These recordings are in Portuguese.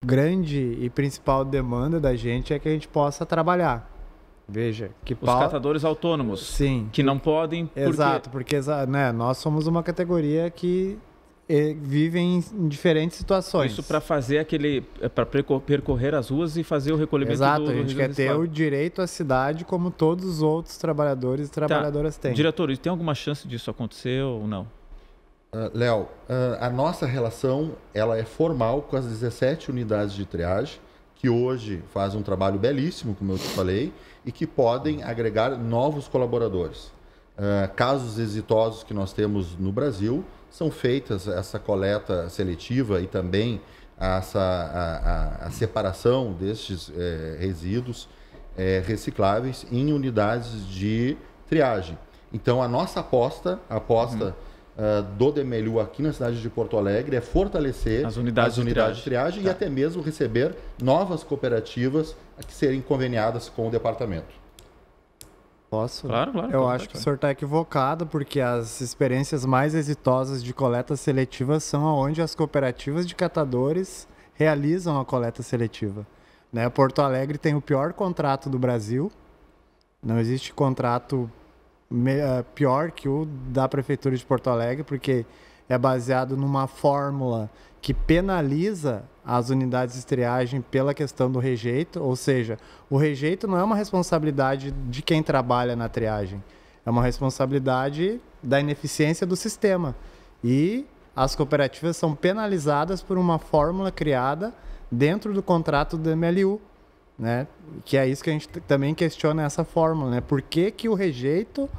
grande e principal demanda da gente é que a gente possa trabalhar. Veja, os catadores autônomos, sim, que não podem... Exato, porque né, nós somos uma categoria que vive em diferentes situações. Isso para fazer para percorrer as ruas e fazer o recolhimento. Exato, a gente quer ter o direito à cidade como todos os outros trabalhadores e trabalhadoras têm. Diretor, tem alguma chance disso acontecer ou não? Léo, a nossa relação ela é formal com as 17 unidades de triagem, que hoje fazem um trabalho belíssimo, como eu te falei, e que podem agregar novos colaboradores. Casos exitosos que nós temos no Brasil, são feitas essa coleta seletiva e também a separação destes resíduos recicláveis em unidades de triagem. Então, a nossa aposta do DMLU aqui na cidade de Porto Alegre é fortalecer as unidades de triagem e até mesmo receber novas cooperativas que serem conveniadas com o departamento. Posso? Claro. Eu acho que o senhor está equivocado, porque as experiências mais exitosas de coleta seletiva são onde as cooperativas de catadores realizam a coleta seletiva. Né? Porto Alegre tem o pior contrato do Brasil. Não existe contrato pior que o da Prefeitura de Porto Alegre, porque é baseado numa fórmula que penaliza as unidades de triagem pela questão do rejeito, ou seja, o rejeito não é uma responsabilidade de quem trabalha na triagem, é uma responsabilidade da ineficiência do sistema. E as cooperativas são penalizadas por uma fórmula criada dentro do contrato do MLU, né? Que é isso que a gente também questiona essa fórmula, né? Por que o rejeito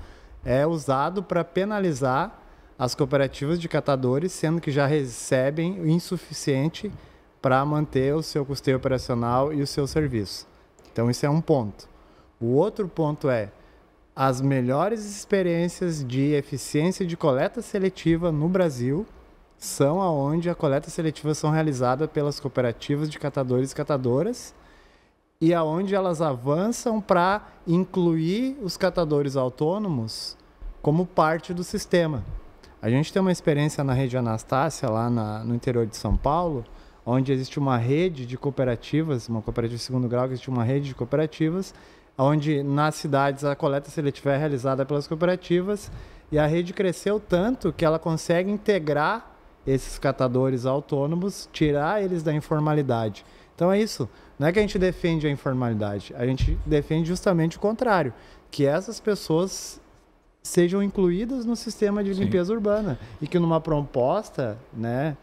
é usado para penalizar as cooperativas de catadores, sendo que já recebem o insuficiente para manter o seu custeio operacional e o seu serviço. Então, isso é um ponto. O outro ponto é as melhores experiências de eficiência de coleta seletiva no Brasil são aonde a coleta seletiva são realizadas pelas cooperativas de catadores e catadoras e aonde elas avançam para incluir os catadores autônomos como parte do sistema. A gente tem uma experiência na rede Anastácia, lá no interior de São Paulo, onde existe uma rede de cooperativas, uma cooperativa de segundo grau, que existe uma rede de cooperativas, onde nas cidades a coleta seletiva é realizada pelas cooperativas e a rede cresceu tanto que ela consegue integrar esses catadores autônomos, tirar eles da informalidade. Então é isso, não é que a gente defende a informalidade, a gente defende justamente o contrário, que essas pessoas sejam incluídas no sistema de limpeza urbana e que numa proposta, né,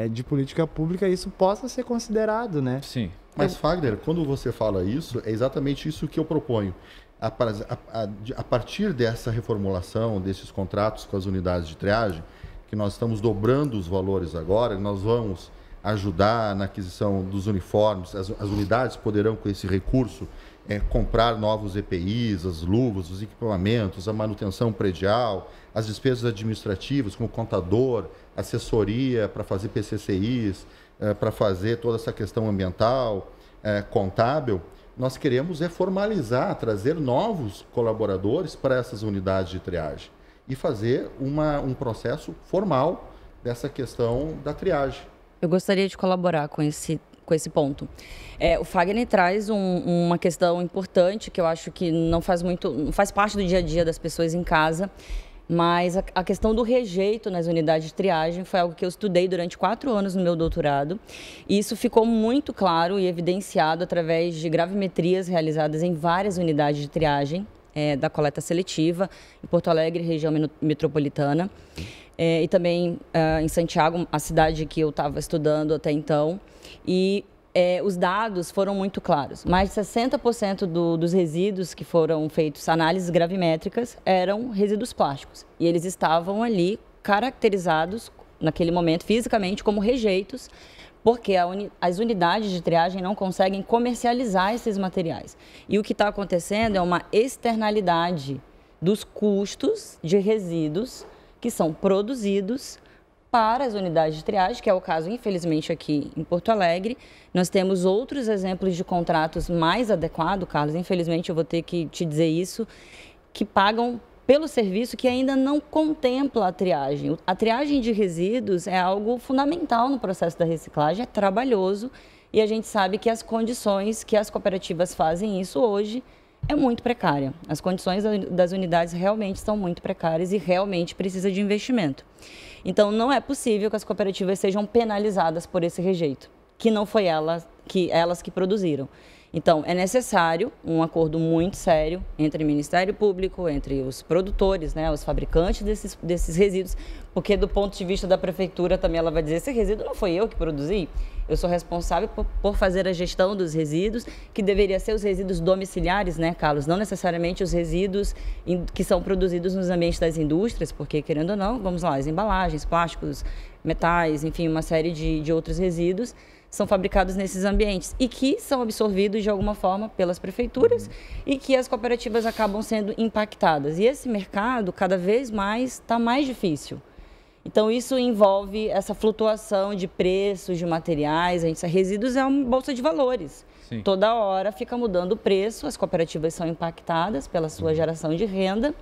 de política pública isso possa ser considerado, né? Sim. Mas, Fagner, quando você fala isso, é exatamente isso que eu proponho. A partir dessa reformulação desses contratos com as unidades de triagem, que nós estamos dobrando os valores agora, nós vamos ajudar na aquisição dos uniformes, as unidades poderão, com esse recurso, comprar novos EPIs, as luvas, os equipamentos, a manutenção predial, as despesas administrativas, como contador, assessoria para fazer PCCIs, para fazer toda essa questão ambiental, contábil. Nós queremos formalizar, trazer novos colaboradores para essas unidades de triagem e fazer um processo formal dessa questão da triagem. Eu gostaria de colaborar com esse ponto. O Fagner traz uma questão importante que eu acho que não faz parte do dia a dia das pessoas em casa, mas a questão do rejeito nas unidades de triagem foi algo que eu estudei durante 4 anos no meu doutorado e isso ficou muito claro e evidenciado através de gravimetrias realizadas em várias unidades de triagem da coleta seletiva, em Porto Alegre, região metropolitana, e também em Santiago, a cidade que eu estava estudando até então. E os dados foram muito claros. Mais de 60% dos resíduos que foram feitos, análises gravimétricas, eram resíduos plásticos. E eles estavam ali caracterizados, naquele momento, fisicamente, como rejeitos, porque as unidades de triagem não conseguem comercializar esses materiais. E o que está acontecendo é uma externalidade dos custos de resíduos que são produzidos para as unidades de triagem, que é o caso, infelizmente, aqui em Porto Alegre. Nós temos outros exemplos de contratos mais adequados, Carlos, infelizmente eu vou ter que te dizer isso, que pagam pelo serviço que ainda não contempla a triagem. A triagem de resíduos é algo fundamental no processo da reciclagem, é trabalhoso E a gente sabe que as condições que as cooperativas fazem isso hoje é muito precária. As condições das unidades realmente são muito precárias e realmente precisa de investimento. Então, não é possível que as cooperativas sejam penalizadas por esse rejeito, que não foi elas que produziram. Então, é necessário um acordo muito sério entre o Ministério Público, entre os produtores, né, os fabricantes desses resíduos, porque do ponto de vista da prefeitura também ela vai dizer, esse resíduo não foi eu que produzi, eu sou responsável por fazer a gestão dos resíduos, que deveria ser os resíduos domiciliares, né, Carlos? Não necessariamente os resíduos que são produzidos nos ambientes das indústrias, porque, querendo ou não, vamos lá, as embalagens, plásticos, metais, enfim, uma série de outros resíduos são fabricados nesses ambientes e que são absorvidos de alguma forma pelas prefeituras e que as cooperativas acabam sendo impactadas. E esse mercado, cada vez mais, está mais difícil. Então, isso envolve essa flutuação de preços de materiais. Resíduos é uma bolsa de valores. Sim. Toda hora fica mudando o preço, as cooperativas são impactadas pela sua geração de renda.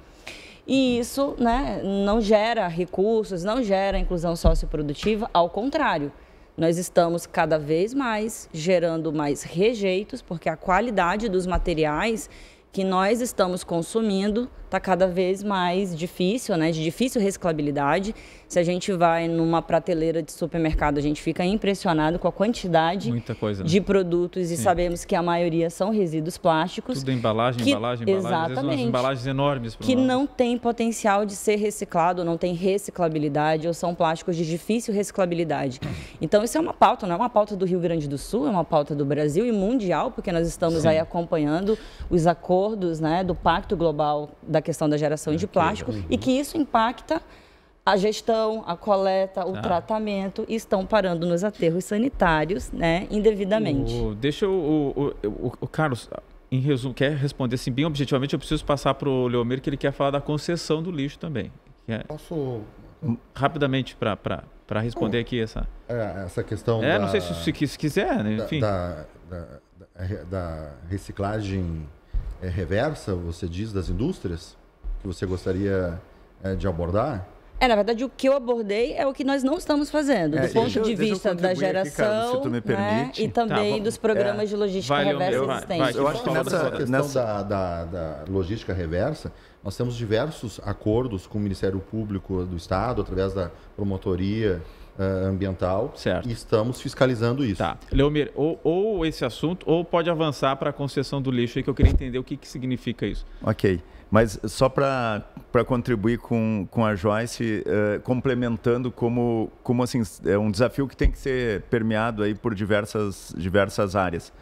E isso, né, não gera recursos, não gera inclusão socioprodutiva, ao contrário. Nós estamos cada vez mais gerando mais rejeitos, porque a qualidade dos materiais que nós estamos consumindo está cada vez mais difícil, né? De difícil reciclabilidade. Se a gente vai numa prateleira de supermercado, a gente fica impressionado com a quantidade de produtos e sabemos que a maioria são resíduos plásticos. Tudo embalagem. Exatamente. Embalagens enormes. Que não tem potencial de ser reciclado, não tem reciclabilidade ou são plásticos de difícil reciclabilidade. Então, isso é uma pauta, não é uma pauta do Rio Grande do Sul, é uma pauta do Brasil e mundial, porque nós estamos aí acompanhando os acordos, né, do Pacto Global da questão da geração de plástico e que isso impacta a gestão, a coleta, o tratamento e estão parando nos aterros sanitários, né, indevidamente. O Carlos, em resumo, quer responder assim bem objetivamente, eu preciso passar para o Leomir que ele quer falar da concessão do lixo também. Posso... Rapidamente para responder aqui essa questão não sei se quiser, né? Enfim. Da reciclagem reversa, você diz, das indústrias, que você gostaria de abordar? Na verdade, o que eu abordei é o que nós não estamos fazendo, do ponto de vista da geração, aqui, Carlos, se tu me permite. E também dos programas de logística reversa existentes. Eu acho que nessa questão da logística reversa, nós temos diversos acordos com o Ministério Público do Estado, através da promotoria ambiental, e estamos fiscalizando isso. Tá. Leomir, ou esse assunto, ou pode avançar para a concessão do lixo, aí que eu queria entender o que significa isso. Ok, mas só para contribuir com a Joyce, complementando como assim, é um desafio que tem que ser permeado aí por diversas áreas.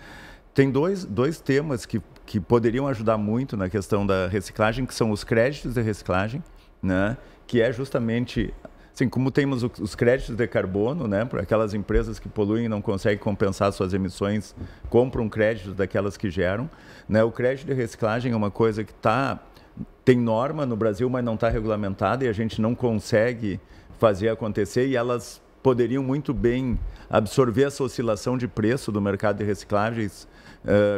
Tem dois temas que poderiam ajudar muito na questão da reciclagem, que são os créditos de reciclagem, né? Que é justamente... Assim, como temos os créditos de carbono, né, para aquelas empresas que poluem e não conseguem compensar suas emissões, compram créditos daquelas que geram, né? O crédito de reciclagem é uma coisa que tem norma no Brasil, mas não está regulamentada e a gente não consegue fazer acontecer e elas poderiam muito bem absorver essa oscilação de preço do mercado de reciclagens,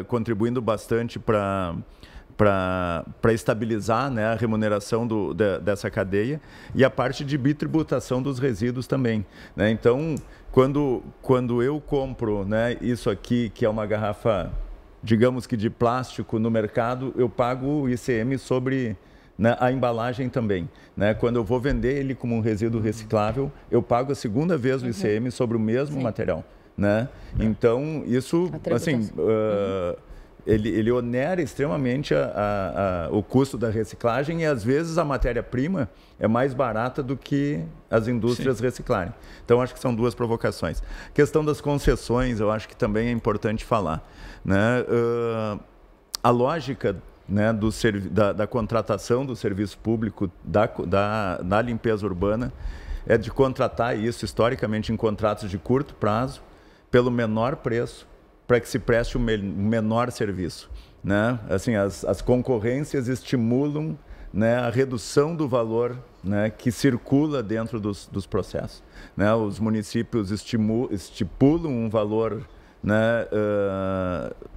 contribuindo bastante para estabilizar, né, a remuneração dessa cadeia e a parte de bitributação dos resíduos também, né? Então, quando eu compro, né, isso aqui, que é uma garrafa, digamos que de plástico no mercado, eu pago o ICM sobre, né, a embalagem também, né? Quando eu vou vender ele como um resíduo reciclável, eu pago a segunda vez o ICM sobre o mesmo material, né? Então, isso, assim... Ele onera extremamente o custo da reciclagem e, às vezes, a matéria-prima é mais barata do que as indústrias reciclarem. Então, acho que são duas provocações. A questão das concessões, eu acho que também é importante falar, né? A lógica, né, da contratação do serviço público da limpeza urbana é de contratar isso, historicamente, em contratos de curto prazo, pelo menor preço, para que se preste o menor serviço, né? Assim, as concorrências estimulam, né, a redução do valor, né, que circula dentro dos processos, né? Os municípios estipulam um valor, né,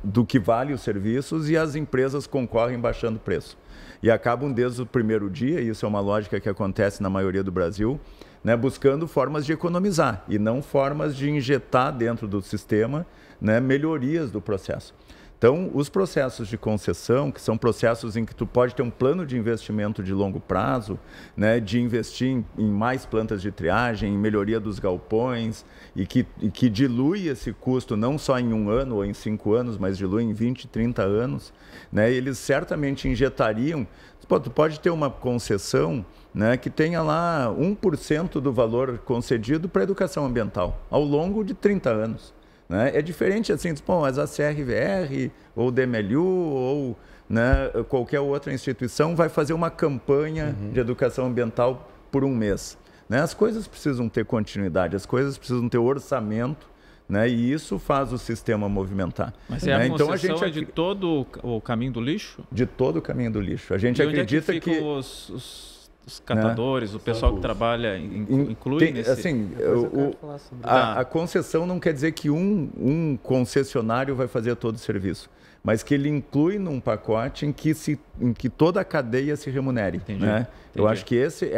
do que vale os serviços e as empresas concorrem baixando o preço. E acabam desde o primeiro dia, e isso é uma lógica que acontece na maioria do Brasil, né, buscando formas de economizar e não formas de injetar dentro do sistema, né, melhorias do processo. Então, os processos de concessão, que são processos em que tu pode ter um plano de investimento de longo prazo, né, de investir em mais plantas de triagem, em melhoria dos galpões, e que dilui esse custo não só em 1 ano ou em 5 anos, mas dilui em 20, 30 anos, né, eles certamente injetariam. Tu pode ter uma concessão, né, que tenha lá 1% do valor concedido para a educação ambiental, ao longo de 30 anos. É diferente assim, mas a CRVR ou o DMLU ou, né, qualquer outra instituição vai fazer uma campanha de educação ambiental por 1 mês. Né? As coisas precisam ter continuidade, as coisas precisam ter orçamento, né, e isso faz o sistema movimentar. Mas a concessão então, a gente de todo o caminho do lixo? De todo o caminho do lixo. A gente acredita que os catadores, né? O pessoal que trabalha inclui nesse... Assim, a concessão não quer dizer que um concessionário vai fazer todo o serviço, mas que ele inclui num pacote em que toda a cadeia se remunere. Entendi, né? Eu acho que esse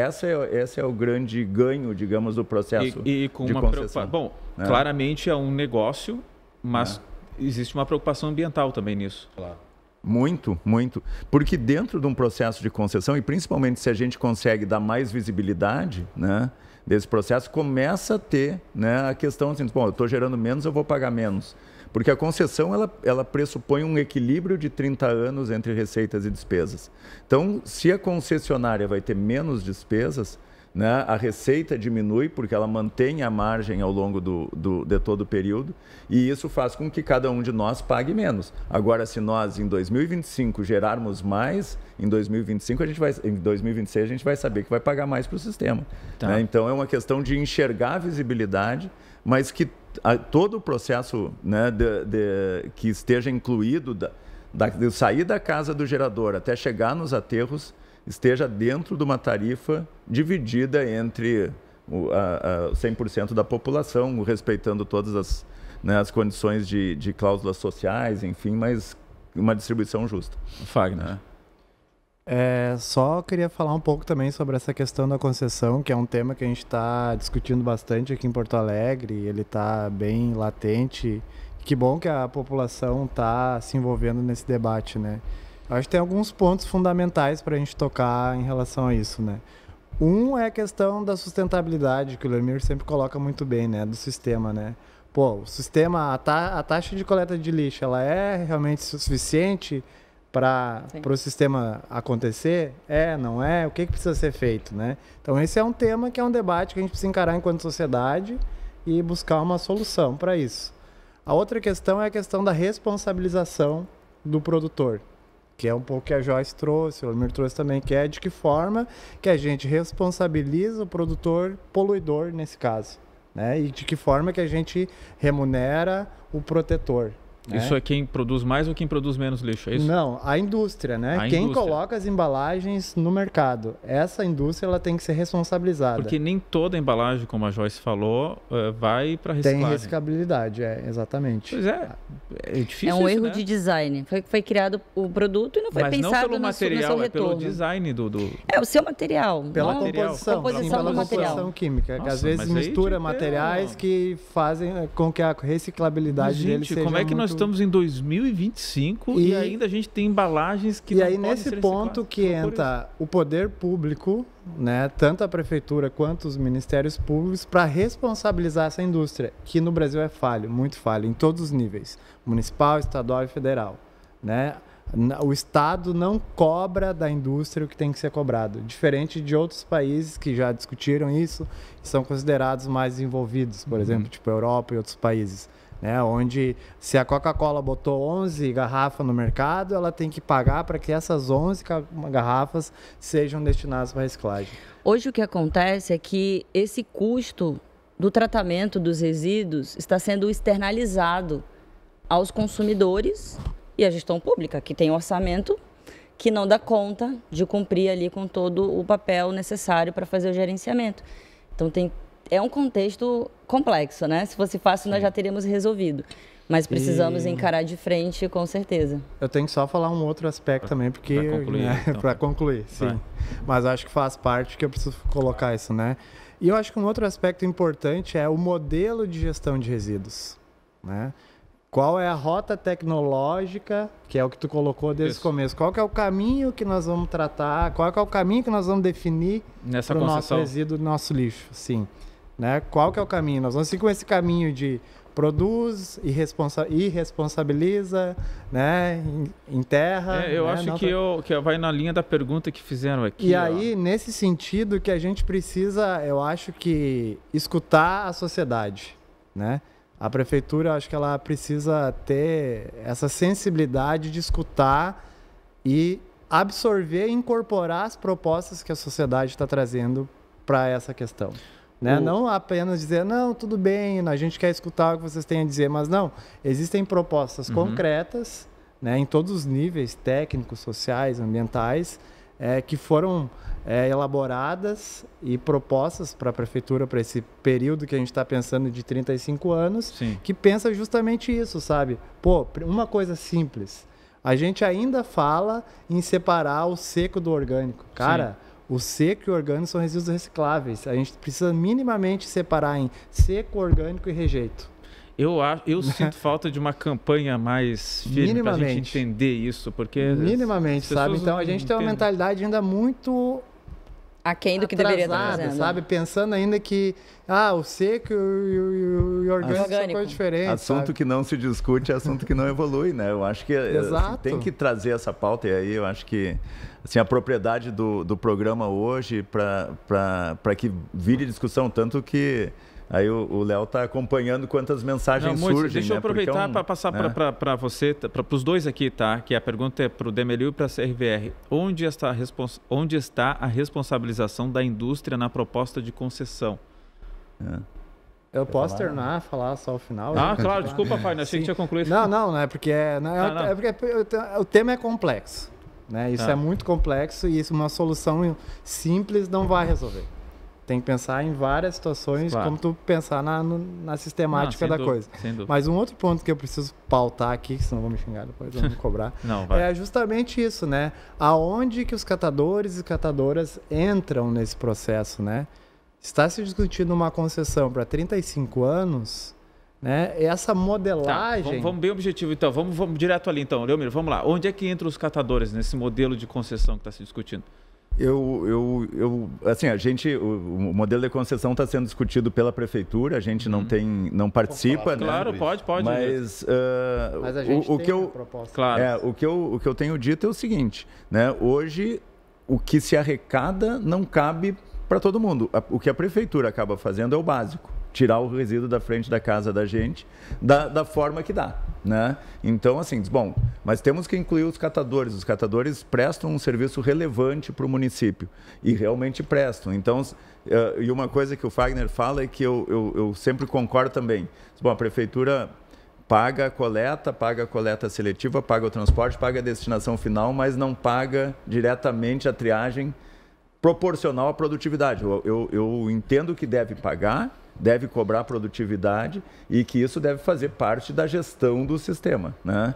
é o grande ganho, digamos, do processo e com de uma concessão. Bom, claramente é um negócio, mas existe uma preocupação ambiental também nisso. Claro. Muito, muito. Porque dentro de um processo de concessão, e principalmente se a gente consegue dar mais visibilidade, né, desse processo, começa a ter, né, a questão assim, bom, eu estou gerando menos, eu vou pagar menos. Porque a concessão, ela pressupõe um equilíbrio de 30 anos entre receitas e despesas. Então, se a concessionária vai ter menos despesas, né, a receita diminui porque ela mantém a margem ao longo de todo o período, e isso faz com que cada um de nós pague menos. Agora, se nós em 2025 gerarmos mais, em 2026 a gente vai saber que vai pagar mais para o sistema. Tá. Né? Então é uma questão de enxergar a visibilidade, mas que todo o processo, né, que esteja incluído de sair da casa do gerador até chegar nos aterros, esteja dentro de uma tarifa dividida entre 100% da população, respeitando todas as condições de cláusulas sociais, enfim, mas uma distribuição justa. Fagner. Só queria falar um pouco também sobre essa questão da concessão, que é um tema que a gente está discutindo bastante aqui em Porto Alegre, ele está bem latente. Que bom que a população está se envolvendo nesse debate, né? Acho que tem alguns pontos fundamentais para a gente tocar em relação a isso, né? Um é a questão da sustentabilidade, que o Leomir sempre coloca muito bem, né? Do sistema, né? Pô, o sistema, a taxa de coleta de lixo, ela é realmente suficiente para o sistema acontecer? Não é? O que precisa ser feito, né? Então, esse é um tema que é um debate que a gente precisa encarar enquanto sociedade e buscar uma solução para isso. A outra questão é a questão da responsabilização do produtor, que é um pouco que a Joyce trouxe, o Leomir trouxe também, que é de que forma que a gente responsabiliza o produtor poluidor nesse caso, né? E de que forma que a gente remunera o protetor. Isso é quem produz mais ou quem produz menos lixo, é isso? Não, a indústria, né? Quem coloca as embalagens no mercado. Essa indústria ela tem que ser responsabilizada. Porque nem toda embalagem, como a Joyce falou, vai para reciclagem. Tem reciclabilidade, exatamente. Pois é difícil. É um erro de design. Foi criado o produto e não foi pensado não pelo material, no pelo design do... É o seu material. Pela composição do material. Composição química. Nossa, que às vezes mistura materiais que fazem com que a reciclabilidade dele seja como é que nós estamos em 2025 e ainda a gente tem embalagens que não podem ser recicladas? E aí nesse ponto que entra o poder público, né, tanto a prefeitura quanto os ministérios públicos, para responsabilizar essa indústria, que no Brasil é falho, muito falho, em todos os níveis, municipal, estadual e federal, né? O Estado não cobra da indústria o que tem que ser cobrado, diferente de outros países que já discutiram isso e são considerados mais desenvolvidos, por exemplo, tipo a Europa e outros países, né? Onde se a Coca-Cola botou 11 garrafas no mercado, ela tem que pagar para que essas 11 garrafas sejam destinadas para reciclagem. Hoje o que acontece é que esse custo do tratamento dos resíduos está sendo externalizado aos consumidores e à gestão pública, que tem orçamento que não dá conta de cumprir ali com todo o papel necessário para fazer o gerenciamento. Então é um contexto complexo, né? Se fosse fácil, nós já teríamos resolvido. Mas precisamos encarar de frente, com certeza. Eu tenho que só falar um outro aspecto também, porque... Para concluir, então. Para concluir, sim. Vai. Mas acho que faz parte que eu preciso colocar isso, né? E eu acho que um outro aspecto importante é o modelo de gestão de resíduos, né? Qual é a rota tecnológica, que é o que tu colocou desde o começo? Qual que é o caminho que nós vamos tratar? Qual que é o caminho que nós vamos definir para o nosso resíduo, nosso lixo? Sim. Né? Qual que é o caminho? Nós vamos seguir com esse caminho de produz, irresponsabiliza, né? Enterra. Eu acho que vai na linha da pergunta que fizeram aqui. E aí, nesse sentido, que a gente precisa, eu acho que escutar a sociedade, né? A prefeitura, acho que ela precisa ter essa sensibilidade de escutar e absorver e incorporar as propostas que a sociedade está trazendo para essa questão. Né? Não apenas dizer, não, tudo bem, a gente quer escutar o que vocês têm a dizer, mas não, existem propostas concretas, né, em todos os níveis, técnicos, sociais, ambientais, que foram elaboradas e propostas para a prefeitura para esse período que a gente está pensando de 35 anos, Sim. que pensa justamente isso, sabe? Pô, uma coisa simples, a gente ainda fala em separar o seco do orgânico. Cara, sim. O seco e o orgânico são resíduos recicláveis. A gente precisa minimamente separar em seco, orgânico e rejeito. Eu sinto falta de uma campanha mais firme para a gente entender isso, porque... Minimamente, sabe? Então, a gente tem uma mentalidade ainda muito... aquém do que deveria estar fazendo. Sabe? Pensando ainda que o seco e o orgânico são coisas diferentes. Assunto sabe? Que não se discute é assunto que não evolui, né? Eu acho que tem que trazer essa pauta, e aí eu acho que assim, a propriedade do programa hoje para que vire discussão, tanto que aí o Léo está acompanhando quantas mensagens surgem. Deixa eu aproveitar para passar para você, para os dois aqui, tá? Que a pergunta é para o Demeliu e para a CRVR. Onde está a responsabilização da indústria na proposta de concessão? Eu posso falar só o final? Claro, desculpa, Fagner, achei que tinha concluído. Não é porque o tema é complexo. Né? Isso é muito complexo e uma solução simples não vai resolver. Tem que pensar em várias situações, claro. Como tu pensar na sistemática da coisa. Mas um outro ponto que eu preciso pautar aqui, senão vão me xingar depois, vão me cobrar, é justamente isso, né? Aonde que os catadores e catadoras entram nesse processo, né? Está se discutindo uma concessão para 35 anos... Né? Essa modelagem... Vamos bem objetivo, então. Vamos direto ali, então. Leomir, vamos lá. Onde é que entram os catadores nesse modelo de concessão que está se discutindo? Assim, o modelo de concessão está sendo discutido pela prefeitura, a gente não participa, né? Claro, pode. Mas a gente tem uma proposta. Claro. O que eu tenho dito é o seguinte, né? Hoje, o que se arrecada não cabe para todo mundo. O que a prefeitura acaba fazendo é o básico. Tirar o resíduo da frente da casa da gente, da forma que dá, né? Então, assim, bom, mas temos que incluir os catadores prestam um serviço relevante para o município, e realmente prestam. Então, e uma coisa que o Fagner fala é que eu sempre concordo também. Bom, a prefeitura paga a coleta seletiva, paga o transporte, paga a destinação final, mas não paga diretamente a triagem proporcional à produtividade. Eu entendo que deve pagar, deve cobrar produtividade e que isso deve fazer parte da gestão do sistema, né?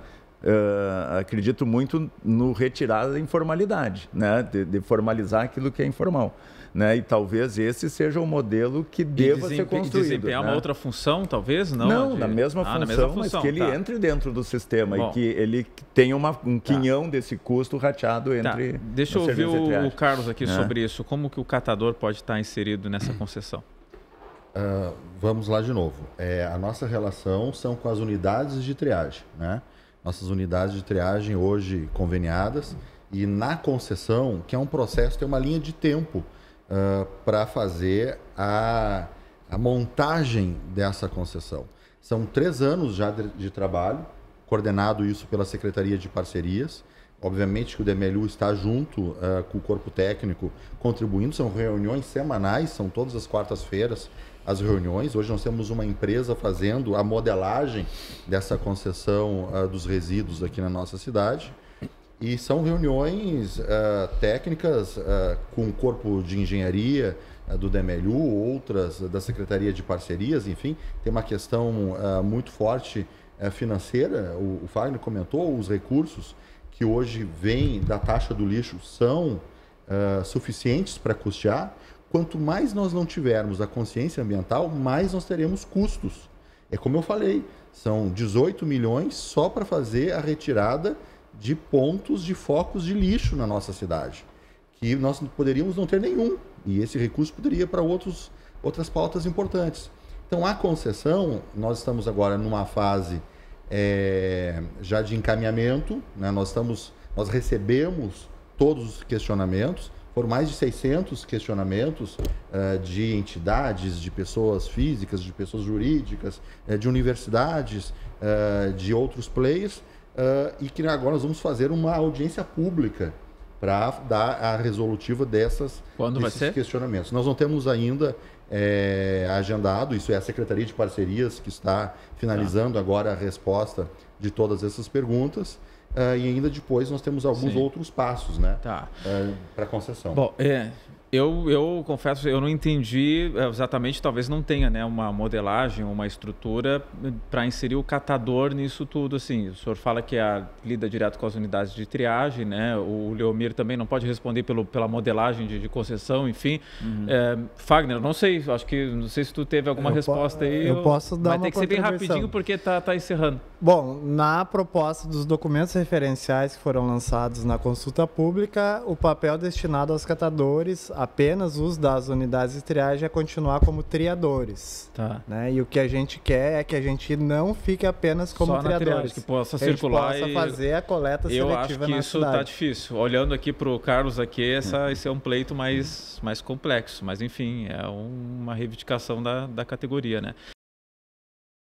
Acredito muito no retirar da informalidade, né? De formalizar aquilo que é informal, né? E talvez esse seja o modelo que deva ser construído. Desempenhar uma outra função, talvez? Não, na mesma função, mas que ele entre dentro do sistema. Bom, e que ele tenha um quinhão desse custo rateado entre... Deixa eu ouvir o Carlos aqui sobre isso. Como que o catador pode estar inserido nessa concessão? Vamos lá de novo. A nossa relação são com as unidades de triagem, né? Nossas unidades de triagem hoje conveniadas, e na concessão, que é um processo, tem uma linha de tempo para fazer a montagem dessa concessão. São 3 anos já de trabalho, coordenado isso pela Secretaria de Parcerias. Obviamente que o Demeliu está junto com o corpo técnico contribuindo, são reuniões semanais, são todas as quartas-feiras as reuniões. Hoje nós temos uma empresa fazendo a modelagem dessa concessão dos resíduos aqui na nossa cidade. E são reuniões técnicas com o corpo de engenharia do Demeliu, outras da Secretaria de Parcerias, enfim. Tem uma questão muito forte financeira. O Fagner comentou, os recursos que hoje vêm da taxa do lixo são suficientes para custear. Quanto mais nós não tivermos a consciência ambiental, mais nós teremos custos. É como eu falei, são 18 milhões só para fazer a retirada de pontos de focos de lixo na nossa cidade, que nós poderíamos não ter nenhum, e esse recurso poderia ir para outras pautas importantes. Então, a concessão, nós estamos agora numa fase já de encaminhamento, né? Nós recebemos todos os questionamentos, foram mais de 600 questionamentos de entidades, de pessoas físicas, de pessoas jurídicas, de universidades, de outros players, e que agora nós vamos fazer uma audiência pública para dar a resolutiva desses questionamentos. Nós não temos ainda agendado, isso é a Secretaria de Parcerias que está finalizando agora a resposta de todas essas perguntas, e ainda depois nós temos alguns outros passos, né, para concessão. Bom, eu confesso, eu não entendi exatamente, talvez não tenha, né, uma modelagem, uma estrutura para inserir o catador nisso tudo. Assim, o senhor fala que lida direto com as unidades de triagem, né? O Leomir também não pode responder pela modelagem de concessão, enfim. Fagner, não sei se tu teve alguma resposta aí. Eu posso dar uma contribuição. Vai ter que ser bem rapidinho porque tá encerrando. Bom, na proposta dos documentos referenciais que foram lançados na consulta pública, o papel destinado aos catadores, apenas os das unidades de triagem, é continuar como triadores. Né? E o que a gente quer é que a gente não fique apenas como só triadores. Triagem, que possa circular possa fazer a coleta seletiva na cidade. Eu acho que isso está difícil. Olhando aqui para o Carlos, esse é um pleito mais complexo. Mas, enfim, é uma reivindicação da categoria, né?